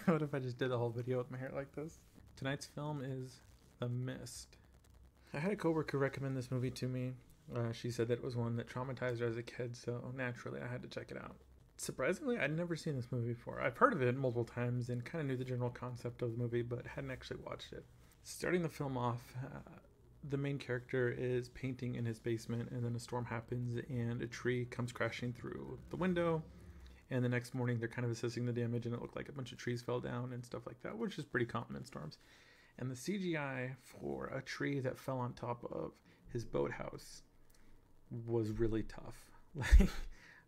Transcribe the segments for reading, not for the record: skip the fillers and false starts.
What if I just did the whole video with my hair like this? Tonight's film is The Mist. I had a coworker recommend this movie to me. She said that it was one that traumatized her as a kid, so naturally I had to check it out. Surprisingly, I'd never seen this movie before. I've heard of it multiple times and kind of knew the general concept of the movie, but hadn't actually watched it. Starting the film off, the main character is painting in his basement, and then a storm happens, and a tree comes crashing through the window. And the next morning, they're kind of assessing the damage, and it looked like a bunch of trees fell down and stuff like that, which is pretty common in storms. And the CGI for a tree that fell on top of his boathouse was really tough. Like,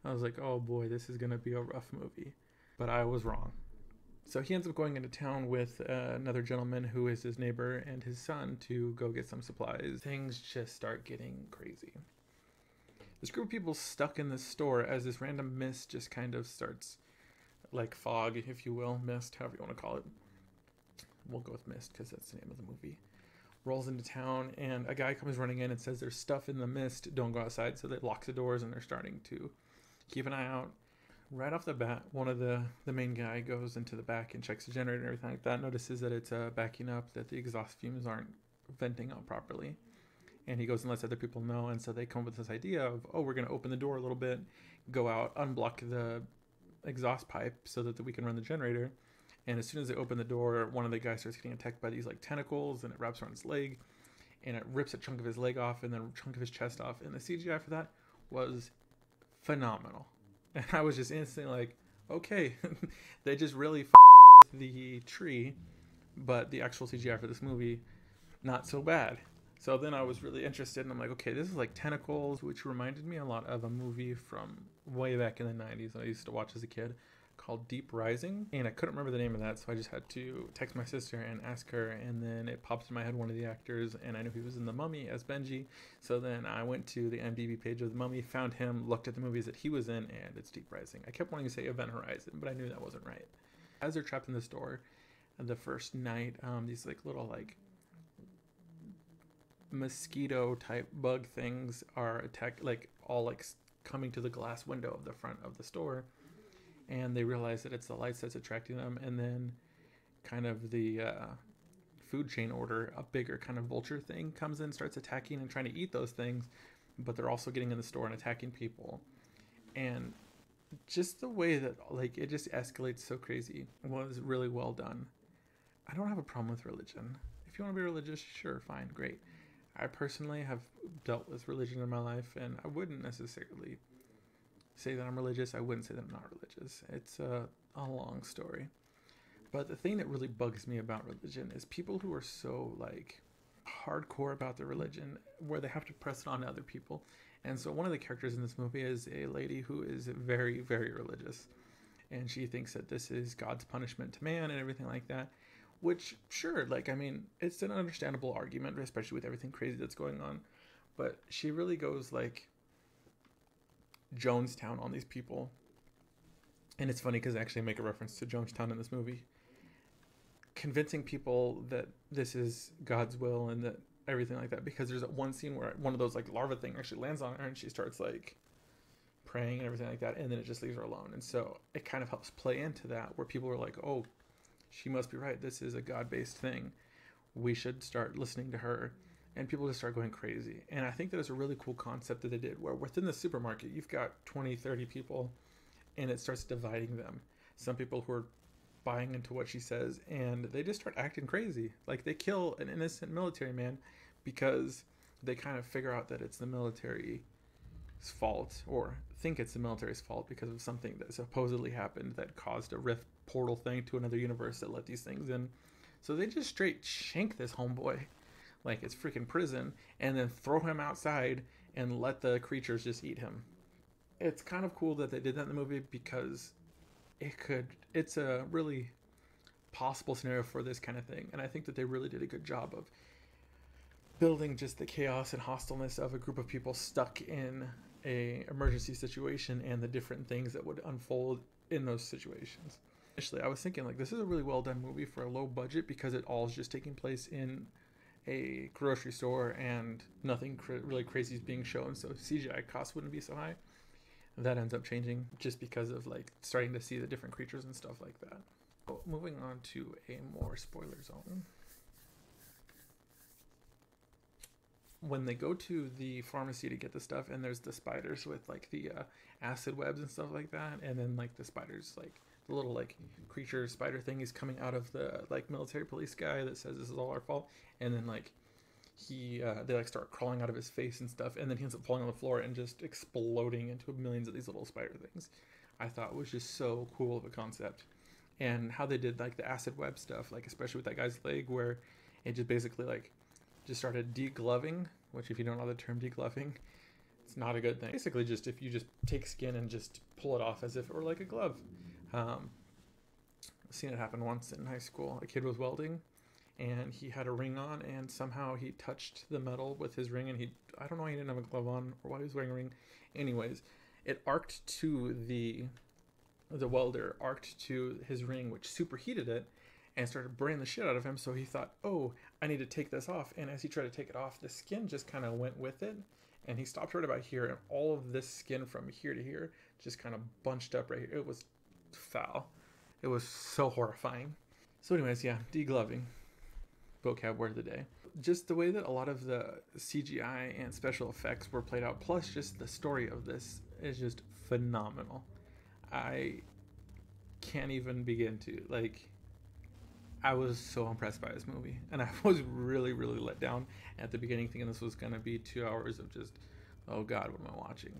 I was like, oh boy, this is gonna be a rough movie. But I was wrong. So he ends up going into town with another gentleman who is his neighbor and his son to go get some supplies. Things just start getting crazy. This group of people stuck in this store as this random mist just kind of starts, like fog, if you will, mist, however you want to call it. We'll go with mist because that's the name of the movie. Rolls into town, and a guy comes running in and says there's stuff in the mist, don't go outside. So they lock the doors and they're starting to keep an eye out. Right off the bat, one of the main guy goes into the back and checks the generator and everything like that, notices that it's backing up, that the exhaust fumes aren't venting out properly. And he goes and lets other people know, and so they come up with this idea of, oh, we're going to open the door a little bit, go out, unblock the exhaust pipe so that we can run the generator. And as soon as they open the door, one of the guys starts getting attacked by these like tentacles, and it wraps around his leg, and it rips a chunk of his leg off and then a chunk of his chest off. And the CGI for that was phenomenal. And I was just instantly like, okay, they just really with the tree, but the actual CGI for this movie, not so bad. So then I was really interested, and I'm like, okay, this is like tentacles, which reminded me a lot of a movie from way back in the 90s that I used to watch as a kid called Deep Rising. And I couldn't remember the name of that, so I just had to text my sister and ask her, and then it popped in my head one of the actors, and I knew he was in The Mummy as Benji. So then I went to the IMDb page of The Mummy, found him, looked at the movies that he was in, and it's Deep Rising. I kept wanting to say Event Horizon, but I knew that wasn't right. As they're trapped in the store, the first night, these like little like mosquito type bug things are attack like all like coming to the glass window of the front of the store, and they realize that it's the lights that's attracting them. And then kind of the food chain order, a bigger kind of vulture thing comes in, starts attacking and trying to eat those things, but they're also getting in the store and attacking people. And just the way that like it just escalates so crazy was really well done. I don't have a problem with religion. If you want to be religious, sure, fine, great. I personally have dealt with religion in my life, and I wouldn't necessarily say that I'm religious. I wouldn't say that I'm not religious. It's a long story. But the thing that really bugs me about religion is people who are so like hardcore about their religion where they have to press it on to other people. And so one of the characters in this movie is a lady who is very, very religious. And she thinks that this is God's punishment to man and everything like that. Which, sure, like, I mean, it's an understandable argument, especially with everything crazy that's going on. But she really goes, like, Jonestown on these people. And it's funny because I actually make a reference to Jonestown in this movie. Convincing people that this is God's will and that everything like that. Because there's one scene where one of those, like, larva thing actually lands on her and she starts, like, praying and everything like that. And then it just leaves her alone. And so it kind of helps play into that where people are like, oh, she must be right. This is a God-based thing. We should start listening to her. And people just start going crazy. And I think that is a really cool concept that they did, where within the supermarket, you've got 20, 30 people, and it starts dividing them. Some people who are buying into what she says, and they just start acting crazy. Like, they kill an innocent military man because they kind of figure out that it's the military's fault, or think it's the military's fault because of something that supposedly happened that caused a rift portal thing to another universe that let these things in. So they just straight shank this homeboy like it's freaking prison, and then throw him outside and let the creatures just eat him. It's kind of cool that they did that in the movie because it's a really possible scenario for this kind of thing. And I think that they really did a good job of building just the chaos and hostileness of a group of people stuck in a emergency situation and the different things that would unfold in those situations. Initially, I was thinking like this is a really well done movie for a low budget because it all is just taking place in a grocery store and nothing really crazy is being shown, so CGI costs wouldn't be so high. That ends up changing just because of like starting to see the different creatures and stuff like that. Moving on to a more spoiler zone. When they go to the pharmacy to get the stuff, and there's the spiders with like the acid webs and stuff like that, and then like the spiders, like the little like creature spider thing is coming out of the like military police guy that says this is all our fault, and then like they like start crawling out of his face and stuff, and then he ends up falling on the floor and just exploding into millions of these little spider things. I thought was just so cool of a concept, and how they did like the acid web stuff, like especially with that guy's leg, where it just basically like just started degloving, which if you don't know the term degloving, it's not a good thing. Basically just if you just take skin and just pull it off as if it were like a glove. I've seen it happen once in high school. A kid was welding and he had a ring on, and somehow he touched the metal with his ring, and I don't know why he didn't have a glove on or why he was wearing a ring. Anyways, it arced to the welder, arced to his ring, which superheated it and started burning the shit out of him. So he thought, oh, I need to take this off. And as he tried to take it off, the skin just kind of went with it. And he stopped right about here, and all of this skin from here to here just kind of bunched up right here. It was foul. It was so horrifying. So anyways, yeah, degloving. Vocab word of the day. Just the way that a lot of the CGI and special effects were played out, plus just the story of this is just phenomenal. I can't even begin to, like, I was so impressed by this movie, and I was really, really let down at the beginning, thinking this was going to be 2 hours of just, oh God, what am I watching?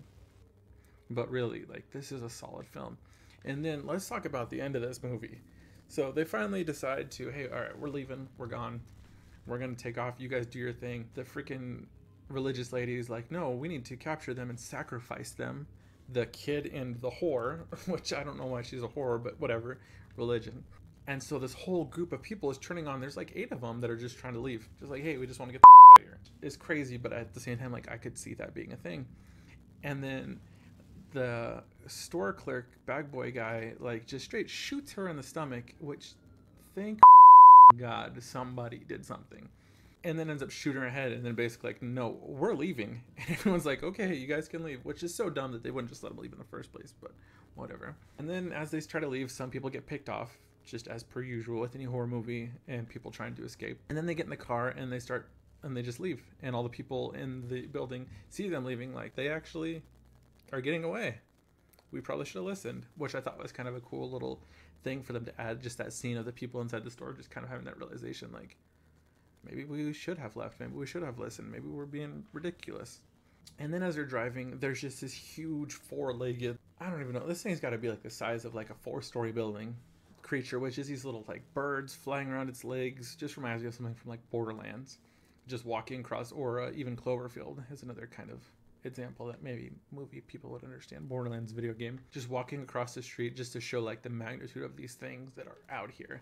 But really, like, this is a solid film. And then let's talk about the end of this movie. So they finally decide to, hey, all right, we're leaving, we're gone, we're going to take off, you guys do your thing. The freaking religious lady is like, no, we need to capture them and sacrifice them. The kid and the whore, which I don't know why she's a whore, but whatever, religion. And so this whole group of people is turning on. There's like 8 of them that are just trying to leave. Just like, hey, we just want to get the out of here. It's crazy, but at the same time, like, I could see that being a thing. And then the store clerk, bag boy guy, like, just straight shoots her in the stomach, which, thank God somebody did something. And then ends up shooting her head, and then basically like, no, we're leaving. And everyone's like, okay, you guys can leave, which is so dumb that they wouldn't just let them leave in the first place, but whatever. And then as they try to leave, some people get picked off, just as per usual with any horror movie, and people trying to escape. And then they get in the car and they just leave. And all the people in the building see them leaving, like, they actually are getting away. We probably should have listened, which I thought was kind of a cool little thing for them to add, just that scene of the people inside the store just kind of having that realization, like, maybe we should have left, maybe we should have listened, maybe we're being ridiculous. And then as they're driving, there's just this huge 4-legged, I don't even know, this thing's got to be like the size of like a 4-story building creature, which is these little like birds flying around its legs. Just reminds me of something from like Borderlands, just walking across, or even Cloverfield is another kind of example that maybe movie people would understand. Borderlands video game, just walking across the street, just to show like the magnitude of these things that are out here.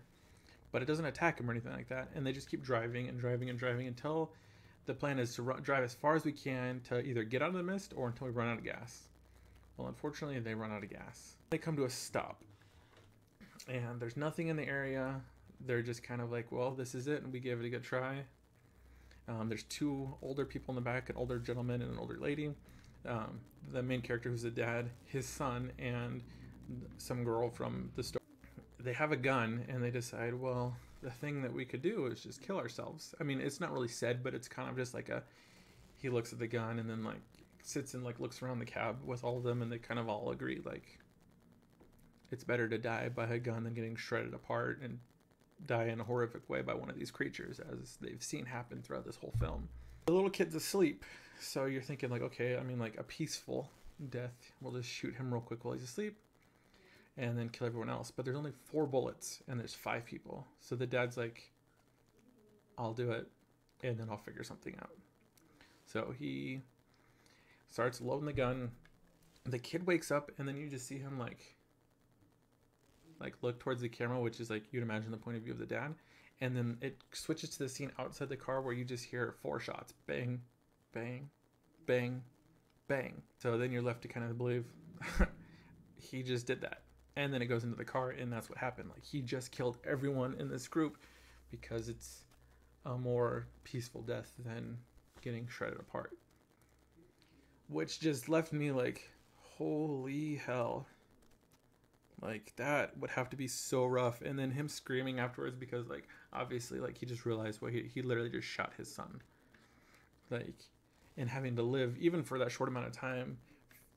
But it doesn't attack them or anything like that, and they just keep driving and driving and driving until the plan is to drive as far as we can to either get out of the mist or until we run out of gas. Well, unfortunately, they run out of gas. They come to a stop, and there's nothing in the area. They're just kind of like, well, this is it, and we gave it a good try. There's 2 older people in the back, an older gentleman and an older lady. The main character, who's the dad, his son, and some girl from the store. They have a gun, and they decide, well, the thing that we could do is just kill ourselves. I mean, it's not really said, but it's kind of just like he looks at the gun and then like sits and like looks around the cab with all of them, and they kind of all agree, like, it's better to die by a gun than getting shredded apart and die in a horrific way by one of these creatures, as they've seen happen throughout this whole film. The little kid's asleep, so you're thinking like, okay, I mean, like a peaceful death, we'll just shoot him real quick while he's asleep and then kill everyone else. But there's only 4 bullets and there's 5 people, so the dad's like, I'll do it and then I'll figure something out. So he starts loading the gun. The kid wakes up, and then you just see him like look towards the camera, which is like, you'd imagine the point of view of the dad. And then it switches to the scene outside the car where you just hear 4 shots. Bang, bang, bang, bang. So then you're left to kind of believe he just did that. And then it goes into the car, and that's what happened. Like, he just killed everyone in this group because it's a more peaceful death than getting shredded apart. Which just left me like, holy hell. Like that would have to be so rough. And then him screaming afterwards because like obviously like he just realized what he literally just shot his son. Like, and having to live even for that short amount of time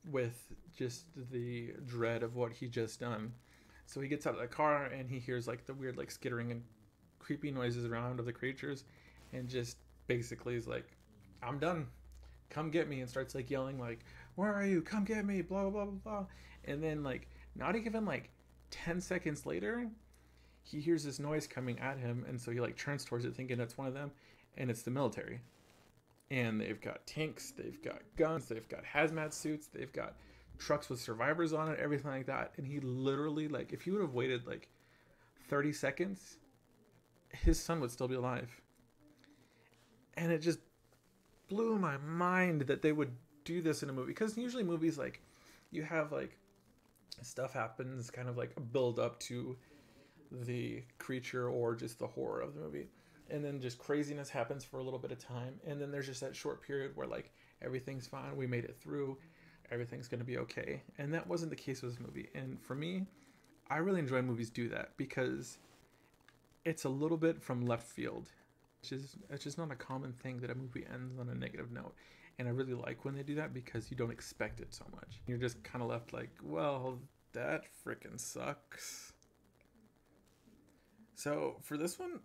with just the dread of what he just done. So he gets out of the car and he hears like the weird like skittering and creepy noises around of the creatures, and just basically is like, I'm done. Come get me, and starts like yelling like, where are you? Come get me, blah blah blah blah. And then like not even like 10 seconds later, he hears this noise coming at him, and so he like turns towards it thinking it's one of them, and it's the military. And they've got tanks, they've got guns, they've got hazmat suits, they've got trucks with survivors on it, everything like that. And he literally, like, if he would have waited like 30 seconds, his son would still be alive. And it just blew my mind that they would do this in a movie. Because usually movies, like, you have like stuff happens, kind of like a build up to the creature or just the horror of the movie, and then just craziness happens for a little bit of time, and then there's just that short period where like everything's fine, we made it through, everything's going to be okay. And that wasn't the case with this movie. And for me, I really enjoy movies do that because it's a little bit from left field, which is it's just not a common thing that a movie ends on a negative note. And I really like when they do that because you don't expect it so much. You're just kind of left like, well, that freaking sucks. So for this one,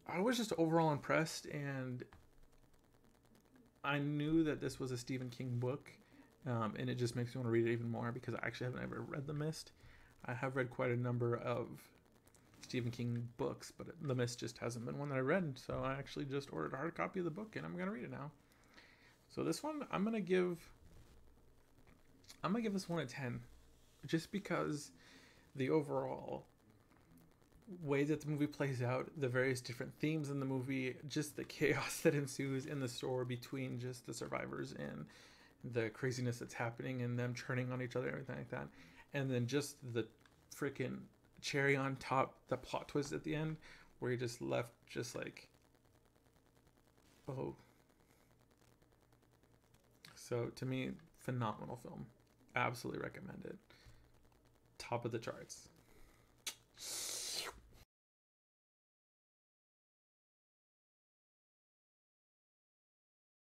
I was just overall impressed, and I knew that this was a Stephen King book, and it just makes me want to read it even more because I actually haven't ever read The Mist. I have read quite a number of Stephen King books, but The Mist just hasn't been one that I read, so I actually just ordered a hard copy of the book, and I'm going to read it now. So this one, I'm going to give this one a 10, just because the overall way that the movie plays out, the various different themes in the movie, just the chaos that ensues in the store between just the survivors and the craziness that's happening and them turning on each other, everything like that. And then just the freaking cherry on top, the plot twist at the end, where you're just left just like, oh. So to me, phenomenal film. Absolutely recommend it. Top of the charts.